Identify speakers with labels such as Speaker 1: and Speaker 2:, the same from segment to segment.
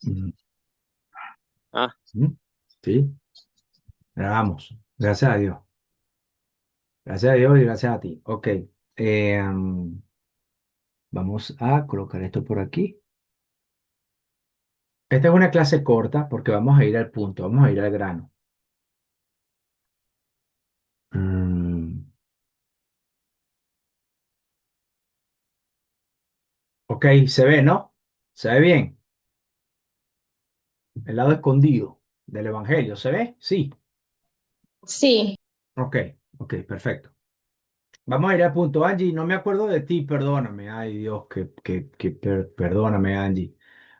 Speaker 1: Mm,
Speaker 2: Ah,
Speaker 1: mm, Sí, grabamos. Gracias a Dios. Gracias a Dios y gracias a ti. Ok. Vamos a colocar esto por aquí. Esta es una clase corta porque vamos a ir al punto, vamos a ir al grano. Mm, ok, se ve, ¿no? Se ve bien. El lado escondido del Evangelio, ¿se ve? Sí.
Speaker 3: Sí,
Speaker 1: Ok, ok, perfecto. Vamos a ir al punto. Angie, no me acuerdo de ti, perdóname. Ay, Dios, perdóname, Angie.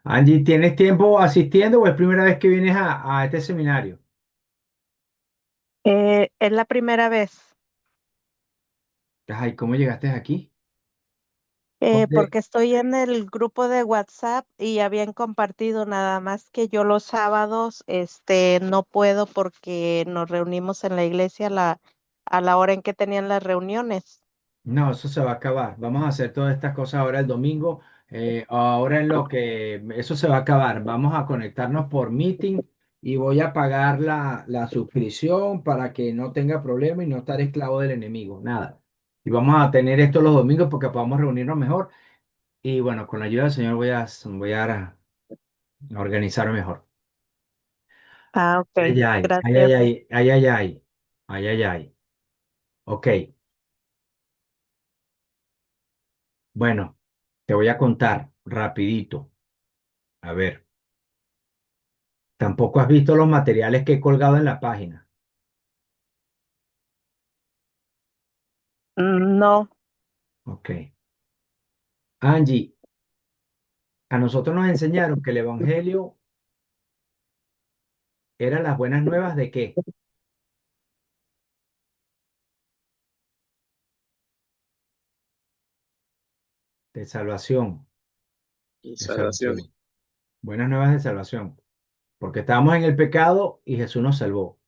Speaker 1: Angie, ¿tienes tiempo asistiendo o es primera vez que vienes a este seminario?
Speaker 3: es la primera vez,
Speaker 1: Ay, ¿cómo llegaste aquí? Porque
Speaker 3: porque estoy en el grupo de WhatsApp y habían compartido nada más que yo los sábados, no puedo porque nos reunimos en la iglesia a la hora en que tenían las reuniones.
Speaker 1: no, eso se va a acabar. Vamos a hacer todas estas cosas ahora el domingo. Ahora en lo que eso se va a acabar. Vamos a conectarnos por meeting y voy a pagar la suscripción para que no tenga problema y no estar esclavo del enemigo. Nada. Y vamos a tener esto los domingos porque podamos reunirnos mejor. Y bueno, con la ayuda del Señor voy a organizar mejor.
Speaker 3: Ah,
Speaker 1: Ay,
Speaker 3: ok,
Speaker 1: ay, ay, ay,
Speaker 3: gracias.
Speaker 1: ay, ay, ay, ay, ay, ay, ay. Ok, bueno, te voy a contar rapidito. A ver, tampoco has visto los materiales que he colgado en la página.
Speaker 3: No,
Speaker 1: Ok. Angie, a nosotros nos enseñaron que el Evangelio era las buenas nuevas de qué? De salvación,
Speaker 2: y
Speaker 1: de
Speaker 2: salvación.
Speaker 1: salvación. Buenas nuevas de salvación. Porque estábamos en el pecado y Jesús nos salvó.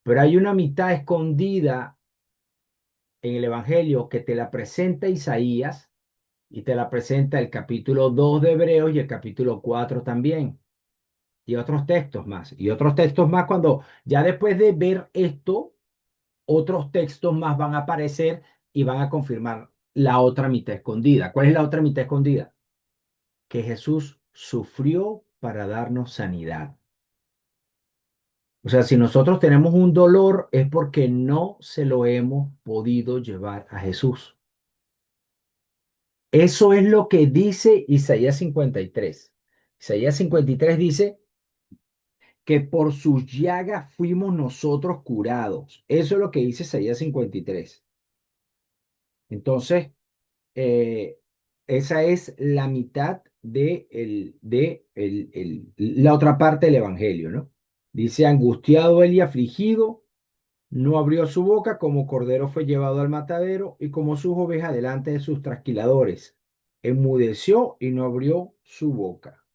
Speaker 1: Pero hay una mitad escondida en el Evangelio que te la presenta Isaías y te la presenta el capítulo 2 de Hebreos y el capítulo 4 también. Y otros textos más. Y otros textos más cuando ya después de ver esto, otros textos más van a aparecer y van a confirmar la otra mitad escondida. ¿Cuál es la otra mitad escondida? Que Jesús sufrió para darnos sanidad. O sea, si nosotros tenemos un dolor es porque no se lo hemos podido llevar a Jesús. Eso es lo que dice Isaías 53. Isaías 53 dice que por sus llagas fuimos nosotros curados. Eso es lo que dice Isaías 53. Entonces, eh, esa es la mitad la otra parte del Evangelio, ¿no? Dice, angustiado él y afligido, no abrió su boca, como cordero fue llevado al matadero y como sus ovejas delante de sus trasquiladores. Enmudeció y no abrió su boca.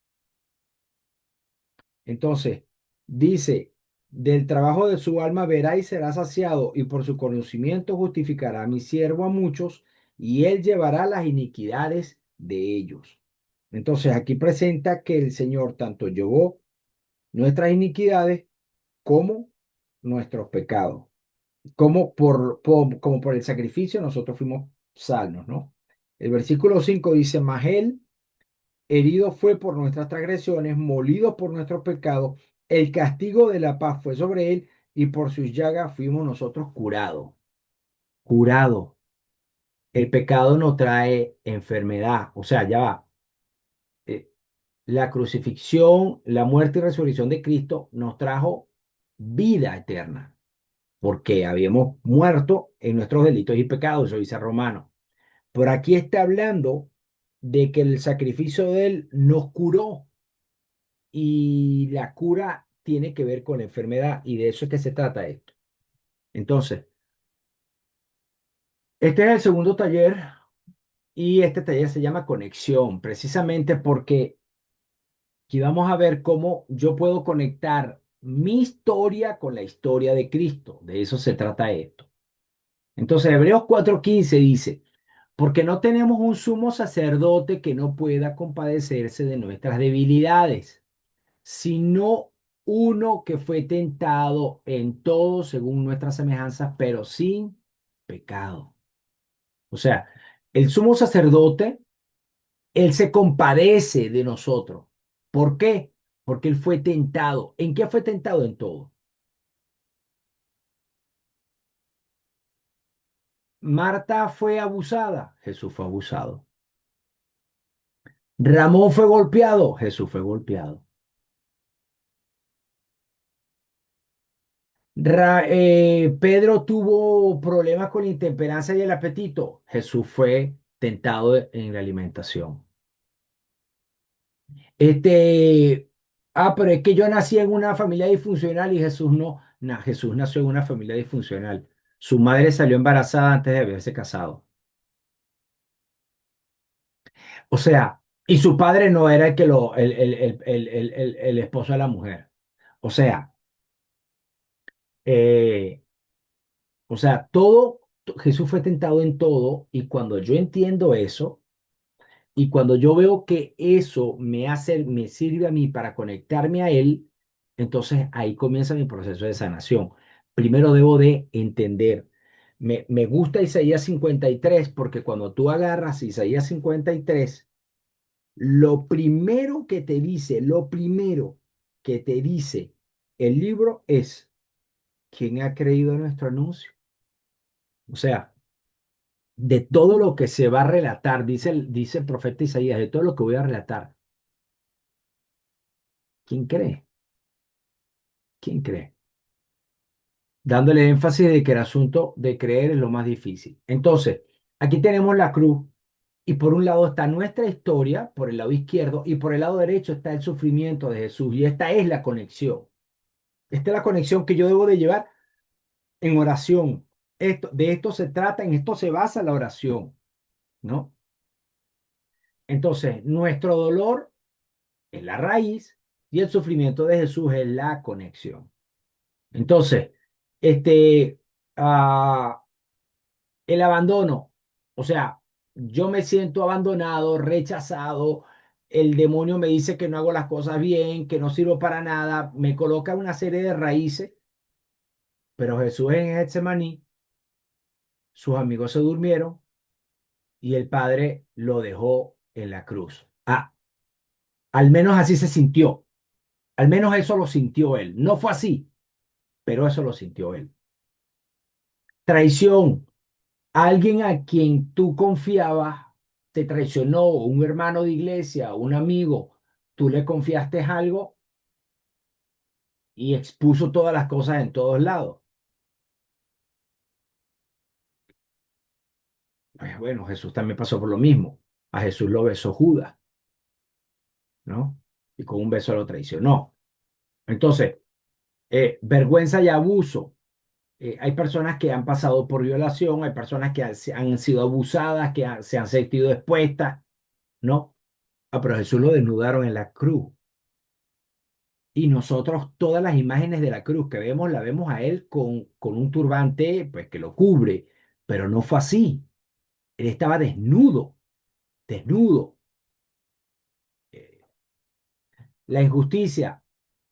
Speaker 1: Entonces, dice, del trabajo de su alma verá y será saciado, y por su conocimiento justificará a mi siervo a muchos, y él llevará las iniquidades de ellos. Entonces, aquí presenta que el Señor tanto llevó nuestras iniquidades como nuestros pecados, como por el sacrificio nosotros fuimos salvos, ¿no? El versículo 5 dice, mas él herido fue por nuestras transgresiones, molido por nuestros pecados, el castigo de la paz fue sobre él y por sus llagas fuimos nosotros curados. Curados. El pecado no trae enfermedad, o sea, ya va. eh, la crucifixión, la muerte y resurrección de Cristo nos trajo vida eterna, porque habíamos muerto en nuestros delitos y pecados, eso dice Romano. Pero aquí está hablando de que el sacrificio de él nos curó y la cura tiene que ver con la enfermedad y de eso es que se trata esto. Entonces, este es el segundo taller y este taller se llama Conexión, precisamente porque aquí vamos a ver cómo yo puedo conectar mi historia con la historia de Cristo. De eso se trata esto. Entonces, Hebreos 4:15 dice, porque no tenemos un sumo sacerdote que no pueda compadecerse de nuestras debilidades, sino uno que fue tentado en todo según nuestras semejanzas, pero sin pecado. O sea, el sumo sacerdote, él se compadece de nosotros. ¿Por qué? Porque él fue tentado. ¿En qué fue tentado? En todo. Marta fue abusada, Jesús fue abusado. Ramón fue golpeado, Jesús fue golpeado. Pedro tuvo problemas con la intemperancia y el apetito, Jesús fue tentado en la alimentación. Pero es que yo nací en una familia disfuncional y Jesús no. Jesús nació en una familia disfuncional. Su madre salió embarazada antes de haberse casado. O sea, y su padre no era el que el esposo de la mujer. O sea, eh, Jesús fue tentado en todo y cuando yo entiendo eso y cuando yo veo que eso me sirve a mí para conectarme a Él, entonces ahí comienza mi proceso de sanación. Primero debo de entender. Me gusta Isaías 53 porque cuando tú agarras Isaías 53, lo primero que te dice el libro es, ¿quién ha creído nuestro anuncio? O sea, de todo lo que se va a relatar, dice el profeta Isaías, de todo lo que voy a relatar, ¿quién cree? ¿Quién cree? Dándole énfasis de que el asunto de creer es lo más difícil. Entonces, aquí tenemos la cruz y por un lado está nuestra historia, por el lado izquierdo, y por el lado derecho está el sufrimiento de Jesús. Y esta es la conexión. Esta es la conexión que yo debo de llevar en oración. De esto se trata, en esto se basa la oración, ¿no? Entonces, nuestro dolor es la raíz y el sufrimiento de Jesús es la conexión. Entonces, este, ah, el abandono, o sea, yo me siento abandonado, rechazado, el demonio me dice que no hago las cosas bien, que no sirvo para nada, me coloca una serie de raíces, pero Jesús en Getsemaní, sus amigos se durmieron y el Padre lo dejó en la cruz. Al menos así se sintió, al menos eso lo sintió él. No fue así, pero eso lo sintió él. Traición. Alguien a quien tú confiabas te traicionó, un hermano de iglesia, un amigo, tú le confiaste algo y expuso todas las cosas en todos lados. Pues bueno, Jesús también pasó por lo mismo. A Jesús lo besó Judas, ¿no? Y con un beso lo traicionó. Entonces, vergüenza y abuso. Hay personas que han pasado por violación, hay personas que han sido abusadas, se han sentido expuestas, ¿no? Pero a Jesús lo desnudaron en la cruz. Y nosotros todas las imágenes de la cruz que vemos, la vemos a él con un turbante, pues que lo cubre, pero no fue así. Él estaba desnudo, desnudo. Eh, la injusticia,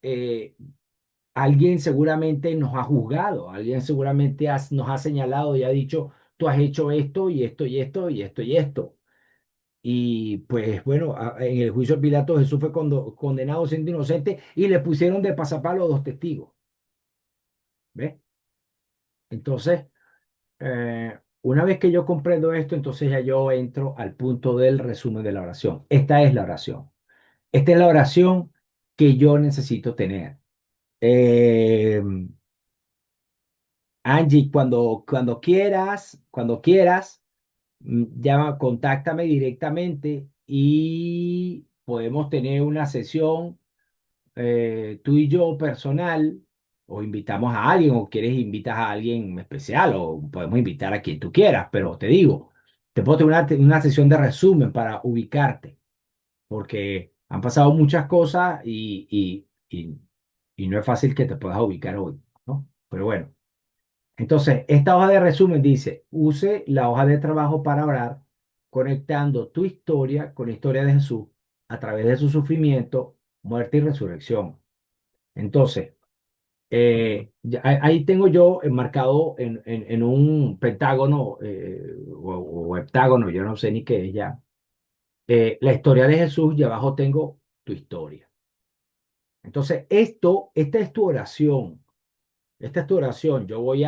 Speaker 1: eh, alguien seguramente nos ha juzgado, alguien seguramente nos ha señalado y ha dicho, tú has hecho esto y esto y esto y esto y esto. Y pues bueno, en el juicio de Pilato Jesús fue condenado siendo inocente y le pusieron de pasapalo a dos testigos. ¿Ves? Entonces, una vez que yo comprendo esto, entonces ya yo entro al punto del resumen de la oración. Esta es la oración. Esta es la oración que yo necesito tener. Eh, Angie, cuando quieras, llama, contáctame directamente y podemos tener una sesión tú y yo personal, o invitamos a alguien, o quieres invitar a alguien especial, o podemos invitar a quien tú quieras, pero te digo, te puedo tener una sesión de resumen para ubicarte, porque han pasado muchas cosas y no es fácil que te puedas ubicar hoy, ¿no? Pero bueno, entonces, esta hoja de resumen dice, use la hoja de trabajo para orar, conectando tu historia con la historia de Jesús a través de su sufrimiento, muerte y resurrección. Entonces, ahí tengo yo enmarcado en un pentágono o heptágono, yo no sé ni qué es ya, la historia de Jesús y abajo tengo tu historia. Entonces, esta es tu oración. Esta es tu oración. Yo voy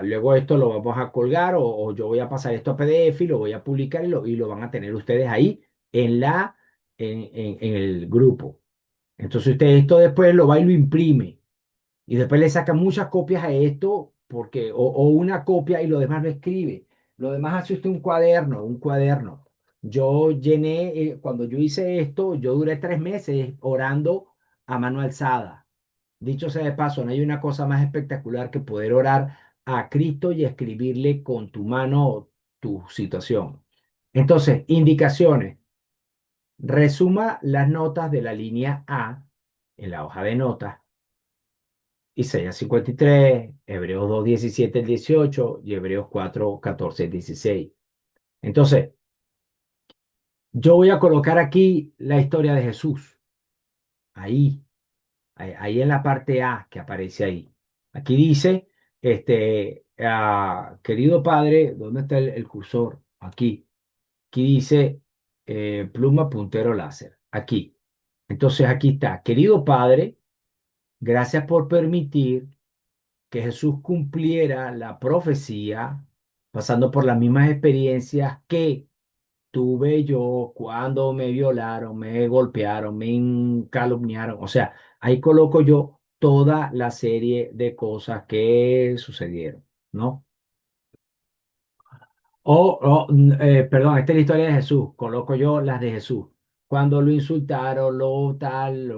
Speaker 1: luego esto lo vamos a colgar o yo voy a pasar esto a PDF y lo voy a publicar y lo van a tener ustedes ahí en el grupo. Entonces usted esto después lo va y lo imprime y después le saca muchas copias a esto o una copia y lo demás lo escribe. Lo demás hace usted un cuaderno. Yo llené, cuando yo hice esto, yo duré 3 meses orando a mano alzada. Dicho sea de paso, no hay una cosa más espectacular que poder orar a Cristo y escribirle con tu mano tu situación. Entonces, indicaciones. Resuma las notas de la línea A en la hoja de notas. Isaías 53, Hebreos 2, 17 al 18 y Hebreos 4, 14 al 16. Entonces, yo voy a colocar aquí la historia de Jesús. Ahí. Ahí en la parte A que aparece ahí. Aquí dice, querido padre, ¿dónde está el cursor? Aquí. Aquí dice pluma puntero láser. Aquí. Entonces aquí está, querido padre, gracias por permitir que Jesús cumpliera la profecía, pasando por las mismas experiencias que tuve yo cuando me violaron, me golpearon, me calumniaron. O sea, ahí coloco yo toda la serie de cosas que sucedieron, ¿no? Perdón, esta es la historia de Jesús. Coloco yo las de Jesús. Cuando lo insultaron,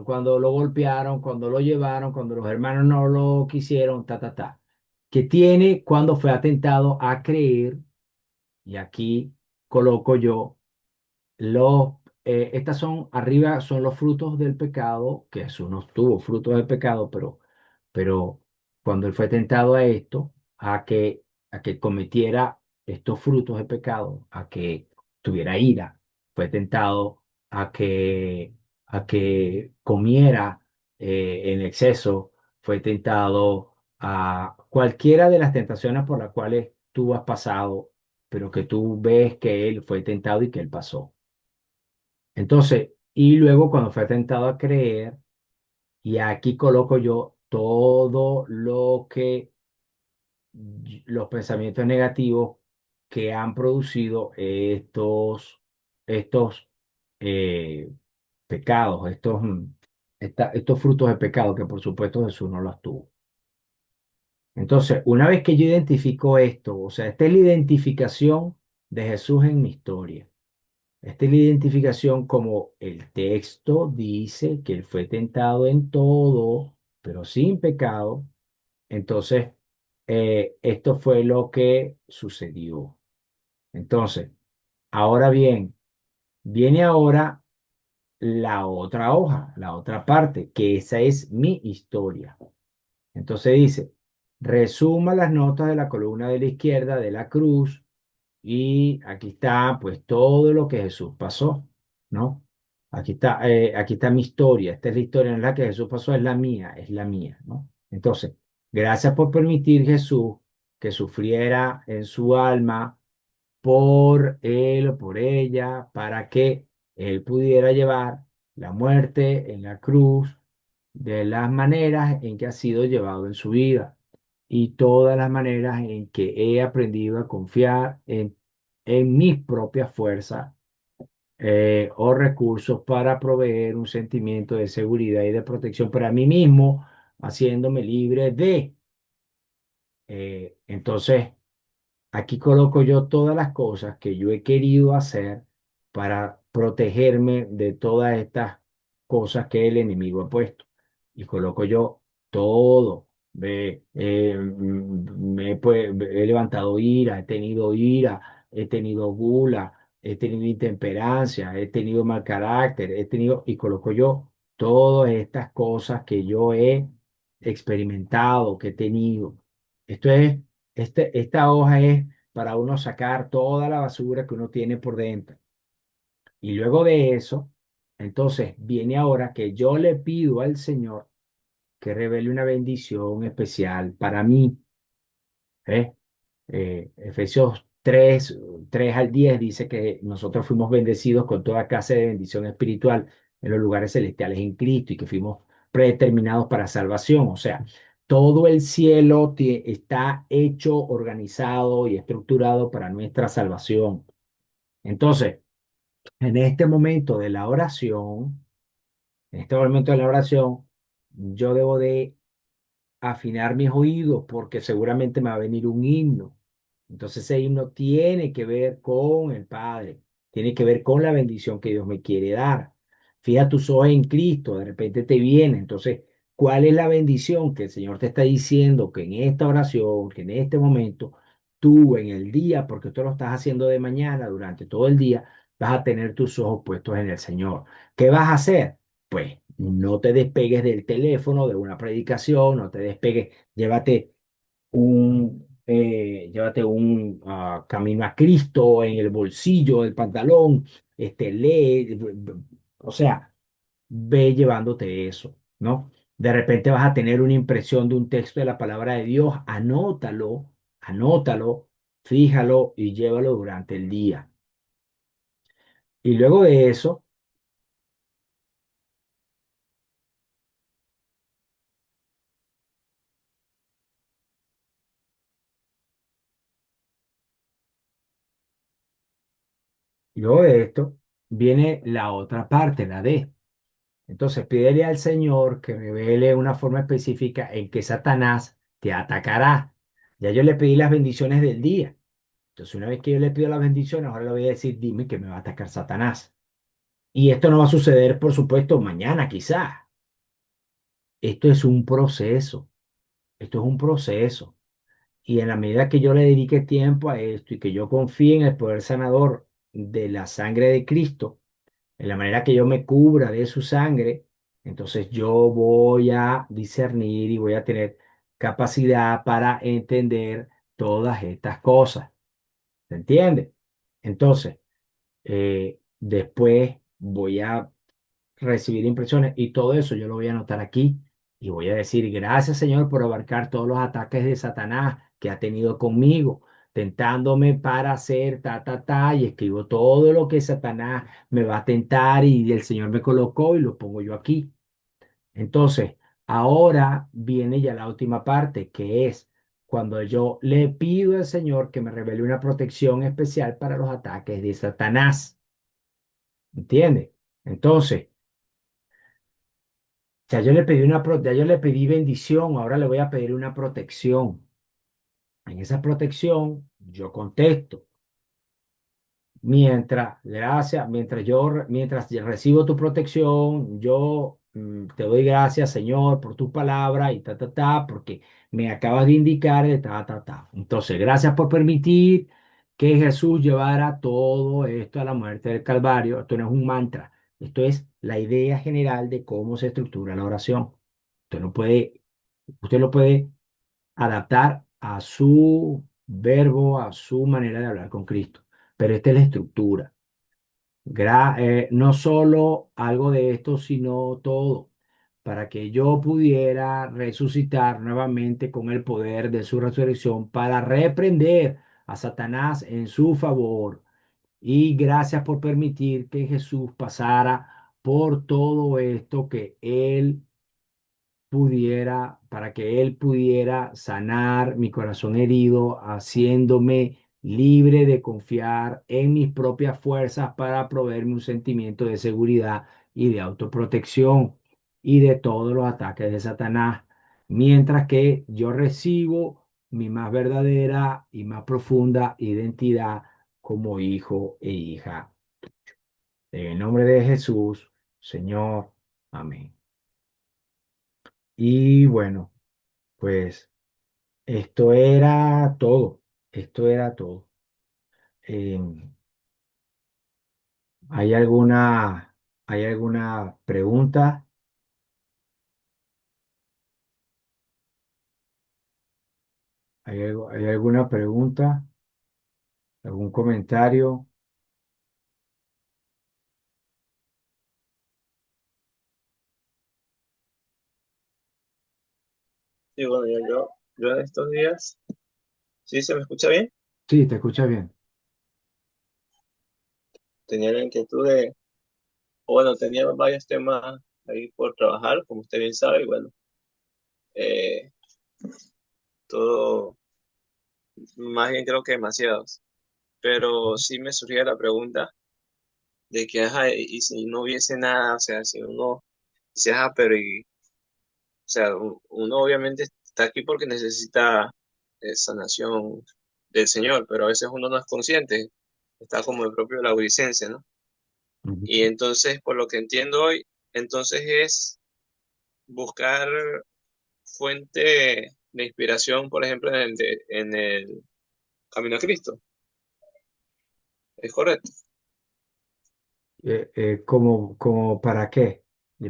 Speaker 1: cuando lo golpearon, cuando lo llevaron, cuando los hermanos no lo quisieron, ta, ta, ta. Que tiene cuando fue atentado a creer, y aquí coloco yo estas son, arriba son los frutos del pecado, que Jesús no tuvo frutos del pecado, pero cuando él fue tentado a esto, a que cometiera estos frutos de pecado, a que tuviera ira, fue tentado a que comiera en exceso, fue tentado a cualquiera de las tentaciones por las cuales tú has pasado, pero que tú ves que él fue tentado y que él pasó. Entonces, y luego cuando fue tentado a creer, y aquí coloco yo todo lo que los pensamientos negativos que han producido estos eh, pecados, estos frutos de pecado que por supuesto Jesús no los tuvo. Entonces, una vez que yo identifico esto, o sea, esta es la identificación de Jesús en mi historia. Esta es la identificación como el texto dice que él fue tentado en todo, pero sin pecado. Entonces, esto fue lo que sucedió. Entonces, ahora bien, viene ahora la otra hoja, la otra parte, que esa es mi historia. Entonces dice, resuma las notas de la columna de la izquierda de la cruz. Y aquí está, pues, todo lo que Jesús pasó, ¿no? Aquí está mi historia. Esta es la historia en la que Jesús pasó, es la mía, ¿no? Entonces, gracias por permitir, Jesús, que sufriera en su alma por él o por ella, para que él pudiera llevar la muerte en la cruz de las maneras en que ha sido llevado en su vida y todas las maneras en que he aprendido a confiar en mis propias fuerzas o recursos para proveer un sentimiento de seguridad y de protección para mí mismo, haciéndome libre de. Entonces, aquí coloco yo todas las cosas que yo he querido hacer para protegerme de todas estas cosas que el enemigo ha puesto. Y coloco yo todo. He levantado ira, he tenido gula, he tenido intemperancia, he tenido mal carácter, y coloco yo todas estas cosas que yo he experimentado, que he tenido. Esto es esta hoja es para uno sacar toda la basura que uno tiene por dentro. Y luego de eso, Entonces, viene ahora que yo le pido al Señor que revele una bendición especial para mí. ¿Eh? Efesios 3 al 10 dice que nosotros fuimos bendecidos con toda clase de bendición espiritual en los lugares celestiales en Cristo y que fuimos predeterminados para salvación. O sea, todo el cielo está hecho, organizado y estructurado para nuestra salvación. Entonces, en este momento de la oración, en este momento de la oración, yo debo de afinar mis oídos porque seguramente me va a venir un himno. Entonces ese himno tiene que ver con el Padre, tiene que ver con la bendición que Dios me quiere dar. Fija tus ojos en Cristo, de repente te viene. Entonces, ¿cuál es la bendición que el Señor te está diciendo que en esta oración, que en este momento, tú en el día, porque tú lo estás haciendo de mañana, durante todo el día, vas a tener tus ojos puestos en el Señor? ¿Qué vas a hacer? Pues no te despegues del teléfono, de una predicación, no te despegues, llévate un camino a Cristo en el bolsillo del pantalón, lee, o sea, ve llevándote eso, ¿no? De repente vas a tener una impresión de un texto de la palabra de Dios, anótalo, fíjalo y llévalo durante el día. Y luego de esto viene la otra parte, la D. Entonces, pídele al Señor que revele una forma específica en que Satanás te atacará. Ya yo le pedí las bendiciones del día. Entonces, una vez que yo le pido las bendiciones, ahora le voy a decir, dime que me va a atacar Satanás. Y esto no va a suceder, por supuesto, mañana quizás. Esto es un proceso. Esto es un proceso. Y en la medida que yo le dedique tiempo a esto y que yo confíe en el poder sanador de la sangre de Cristo, en la manera que yo me cubra de su sangre, entonces yo voy a discernir y voy a tener capacidad para entender todas estas cosas. ¿Se entiende? Entonces, después voy a recibir impresiones y todo eso yo lo voy a anotar aquí y voy a decir gracias Señor por abarcar todos los ataques de Satanás que ha tenido conmigo, tentándome para hacer y escribo todo lo que Satanás me va a tentar y el Señor me colocó y lo pongo yo aquí. Entonces, ahora viene ya la última parte, que es cuando yo le pido al Señor que me revele una protección especial para los ataques de Satanás. ¿Entiende? Entonces, ya yo le pedí bendición, ahora le voy a pedir una protección. En esa protección, yo contesto. Mientras yo recibo tu protección, yo te doy gracias, Señor, por tu palabra y porque me acabas de indicar de Entonces, gracias por permitir que Jesús llevara todo esto a la muerte del Calvario. Esto no es un mantra, esto es la idea general de cómo se estructura la oración. Usted no puede, usted lo puede adaptar a su verbo, a su manera de hablar con Cristo. Pero esta es la estructura. No solo algo de esto, sino todo, para que yo pudiera resucitar nuevamente con el poder de su resurrección para reprender a Satanás en su favor. Y gracias por permitir que Jesús pasara por todo esto que él para que Él pudiera sanar mi corazón herido, haciéndome libre de confiar en mis propias fuerzas para proveerme un sentimiento de seguridad y de autoprotección y de todos los ataques de Satanás, mientras que yo recibo mi más verdadera y más profunda identidad como hijo e hija. En el nombre de Jesús, Señor. Amén. Y bueno, pues esto era todo. Esto era todo. Eh, ¿hay hay alguna pregunta? ¿Hay alguna pregunta? ¿Algún comentario?
Speaker 2: Sí, bueno, yo en estos días, ¿sí se me escucha bien?
Speaker 1: Sí, te escucha bien.
Speaker 2: Tenía la inquietud de, o bueno, tenía varios temas ahí por trabajar, como usted bien sabe, y bueno, eh, todo, más bien creo que demasiados. Pero sí me surgía la pregunta de que, ajá, y si no hubiese nada, o sea, si uno dice, ajá, pero y, o sea, uno obviamente está aquí porque necesita sanación del Señor, pero a veces uno no es consciente, está como el propio lauricense, ¿no?
Speaker 1: Ujú.
Speaker 2: Y entonces, por lo que entiendo hoy, entonces es buscar fuente de inspiración, por ejemplo, en el Camino a Cristo. ¿Es correcto?
Speaker 1: ¿Como para qué?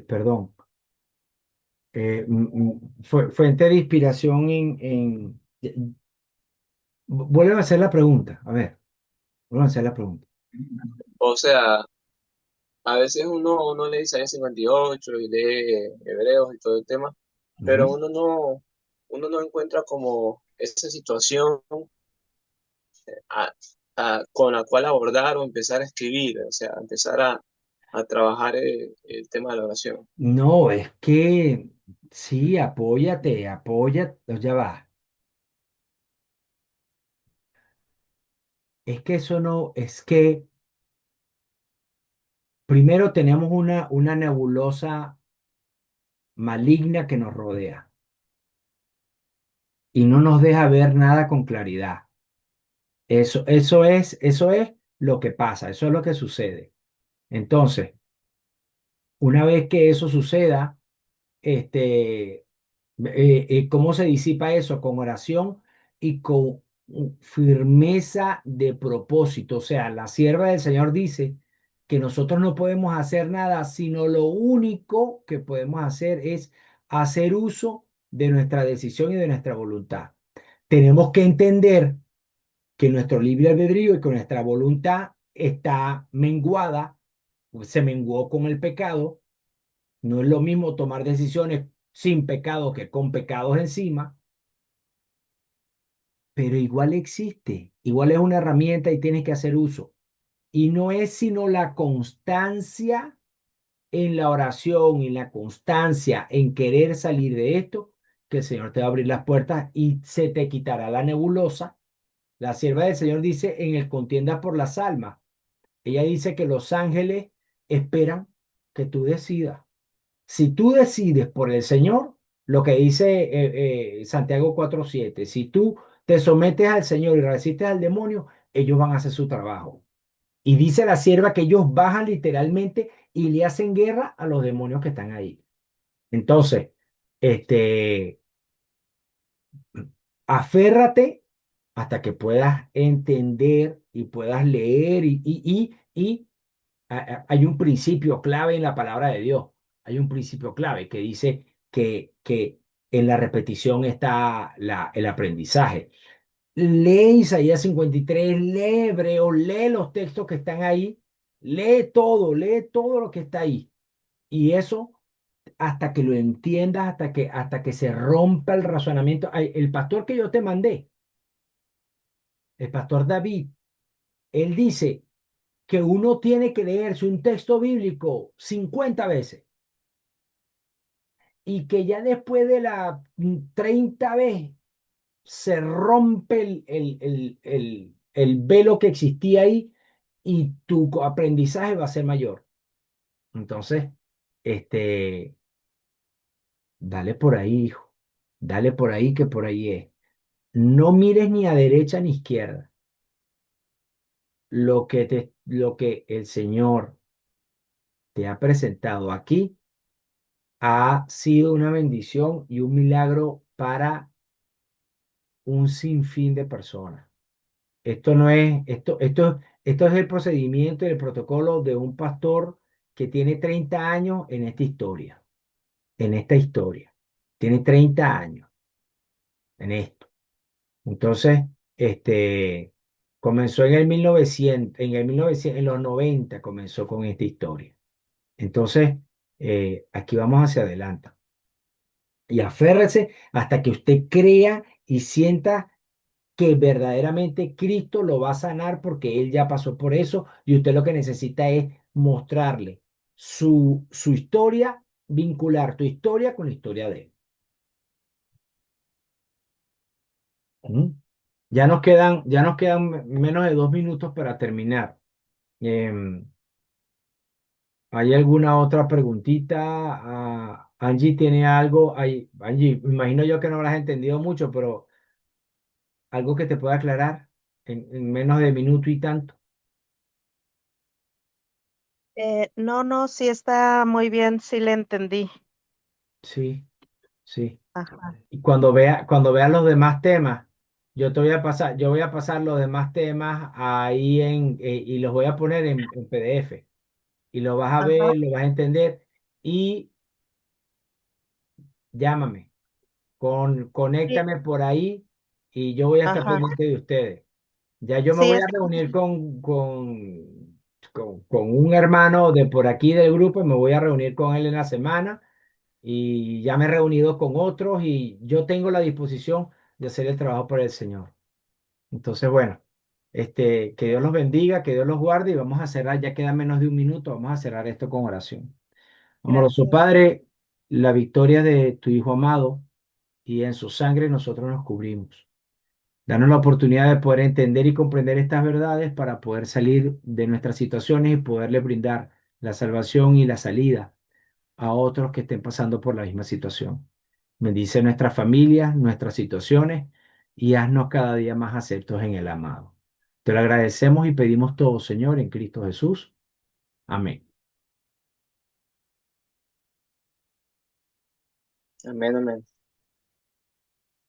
Speaker 1: Perdón. Fuente de inspiración vuelve a hacer la pregunta. A ver, vuelve a hacer la pregunta.
Speaker 2: O sea, a veces uno lee Isaías 58 y lee Hebreos y todo el tema, pero
Speaker 1: Ujú.
Speaker 2: uno no encuentra como esa situación a- con la cual abordar o empezar a escribir, o sea, empezar a trabajar el tema de la oración.
Speaker 1: No, es que sí, ya va. Es que eso no, es que primero tenemos una nebulosa maligna que nos rodea y no nos deja ver nada con claridad. Eso es lo que pasa, eso es lo que sucede. Entonces, una vez que eso suceda, ¿cómo se disipa eso? Con oración y con firmeza de propósito. O sea, la sierva del Señor dice que nosotros no podemos hacer nada, sino lo único que podemos hacer es hacer uso de nuestra decisión y de nuestra voluntad. Tenemos que entender que nuestro libre albedrío y que nuestra voluntad está menguada, se menguó con el pecado. No es lo mismo tomar decisiones sin pecado que con pecados encima, pero igual existe, igual es una herramienta y tienes que hacer uso. Y no es sino la constancia en la oración y la constancia en querer salir de esto, que el Señor te va a abrir las puertas y se te quitará la nebulosa. La sierva del Señor dice en el contienda por las almas. Ella dice que los ángeles esperan que tú decidas. Si tú decides por el Señor, lo que dice Santiago 4:7, si tú te sometes al Señor y resistes al demonio, ellos van a hacer su trabajo. Y dice la sierva que ellos bajan literalmente y le hacen guerra a los demonios que están ahí. Entonces, este, aférrate hasta que puedas entender y puedas leer hay un principio clave en la palabra de Dios. Hay un principio clave que dice que en la repetición está el aprendizaje. Lee Isaías 53, lee Hebreo, lee los textos que están ahí, lee todo lo que está ahí. Y eso hasta que lo entiendas, hasta que se rompa el razonamiento. Ay, el pastor que yo te mandé, el pastor David, él dice que uno tiene que leerse un texto bíblico 50 veces y que ya después de la 30 vez se rompe el velo que existía ahí y tu aprendizaje va a ser mayor. Entonces, este, dale por ahí, hijo, dale por ahí que por ahí es. No mires ni a derecha ni izquierda. Lo que el Señor te ha presentado aquí ha sido una bendición y un milagro para un sinfín de personas. Esto no es, esto es el procedimiento y el protocolo de un pastor que tiene 30 años en esta historia. Tiene 30 años en esto. Entonces, este, comenzó en el 1900, en los 90 comenzó con esta historia. Entonces, aquí vamos hacia adelante. y aférrese hasta que usted crea y sienta que verdaderamente Cristo lo va a sanar porque Él ya pasó por eso y usted lo que necesita es mostrarle su historia, vincular tu historia con la historia de Él. ¿Mm? Ya nos quedan menos de 2 minutos para terminar. Em, ¿Hay alguna otra preguntita? Angie tiene algo. Angie, me imagino yo que no habrás entendido mucho, pero algo que te pueda aclarar en menos de minuto y tanto.
Speaker 3: No, no, sí está muy bien, sí le entendí.
Speaker 1: Sí, sí.
Speaker 3: Ajá,
Speaker 1: Y cuando vea los demás temas, yo voy a pasar los demás temas ahí y los voy a poner en PDF. Y lo vas a
Speaker 3: ajá,
Speaker 1: ver, lo vas a entender y llámame,
Speaker 3: sí,
Speaker 1: conéctame por ahí y yo voy a estar
Speaker 3: ajá,
Speaker 1: pendiente de ustedes. Ya yo me
Speaker 3: sí,
Speaker 1: voy a reunir con un hermano de por aquí del grupo y me voy a reunir con él en la semana y ya me he reunido con otros y yo tengo la disposición de hacer el trabajo por el Señor. Entonces, bueno, que Dios los bendiga, que Dios los guarde y vamos a cerrar, ya queda menos de un minuto, vamos a cerrar esto con oración. Amoroso
Speaker 3: gracias.
Speaker 1: Padre, la victoria de tu Hijo amado y en su sangre nosotros nos cubrimos. Danos la oportunidad de poder entender y comprender estas verdades para poder salir de nuestras situaciones y poderle brindar la salvación y la salida a otros que estén pasando por la misma situación. Bendice nuestras familias, nuestras situaciones y haznos cada día más aceptos en el amado. Te lo agradecemos y pedimos todo, Señor, en Cristo Jesús. Amén.
Speaker 2: Amén, amén.